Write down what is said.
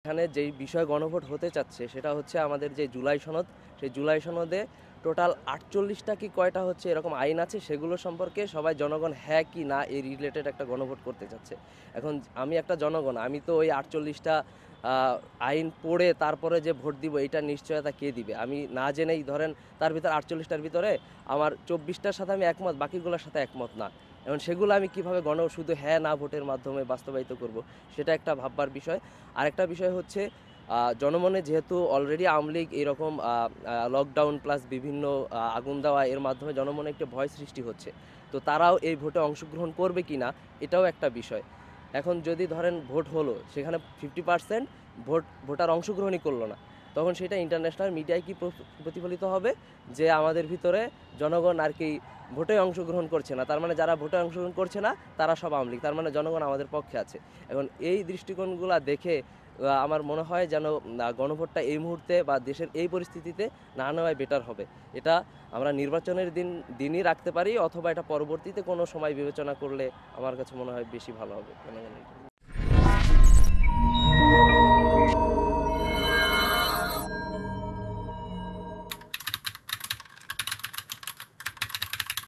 এখানে যেই বিষয় গণভোট হতে চাচ্ছে সেটা হচ্ছে আমাদের যে জুলাই সনদ, সেই জুলাই সনদে টোটাল ৪৮টা কি কয়টা হচ্ছে এরকম আইন আছে, সেগুলো সম্পর্কে সবাই জনগণ হ্যাঁ কি না এই রিলেটেড একটা গণভোট করতে চাচ্ছে। এখন আমি একটা জনগণ, আমি তো ওই ৪৮টা আইন পড়ে তারপরে যে ভোট দিব এইটার নিশ্চয়তা কে দিবে? আমি না জেনেই ধরেন তার ভিতরে ৪৮টার ভিতরে আমার ২৪টার সাথে আমি একমত, বাকিগুলোর সাথে একমত না। এখন সেগুলো আমি কিভাবে শুধু হ্যাঁ না ভোটের মাধ্যমে বাস্তবায়িত করব, সেটা একটা ভাববার বিষয়। আরেকটা বিষয় হচ্ছে জনমনে যেহেতু অলরেডি আওয়ামী লীগ এরকম লকডাউন প্লাস বিভিন্ন আগুন দেওয়া এর মাধ্যমে জনমনে একটা ভয় সৃষ্টি হচ্ছে, তো তারাও এই ভোটে অংশগ্রহণ করবে কি না এটাও একটা বিষয়। এখন যদি ধরেন ভোট হলো, সেখানে 50% ভোটার অংশগ্রহণই করলো না, তখন সেটা ইন্টারন্যাশনাল মিডিয়ায় কি প্রতিফলিত হবে? যে আমাদের ভিতরে জনগণ আর কি ভোটে অংশগ্রহণ করছে না, তার মানে যারা ভোটে অংশগ্রহণ করছে না তারা সব আওয়ামী লীগ, তার মানে জনগণ আমাদের পক্ষে আছে। এখন এই দৃষ্টিকোণগুলো দেখে আমার মনে হয় যেন গণভোটটা এই মুহূর্তে বা দেশের এই পরিস্থিতিতে না নেওয়াই বেটার হবে। এটা আমরা নির্বাচনের দিনই রাখতে পারি, অথবা এটা পরবর্তীতে কোনো সময় বিবেচনা করলে আমার কাছে মনে হয় বেশি ভালো হবে জনগণের জন্য।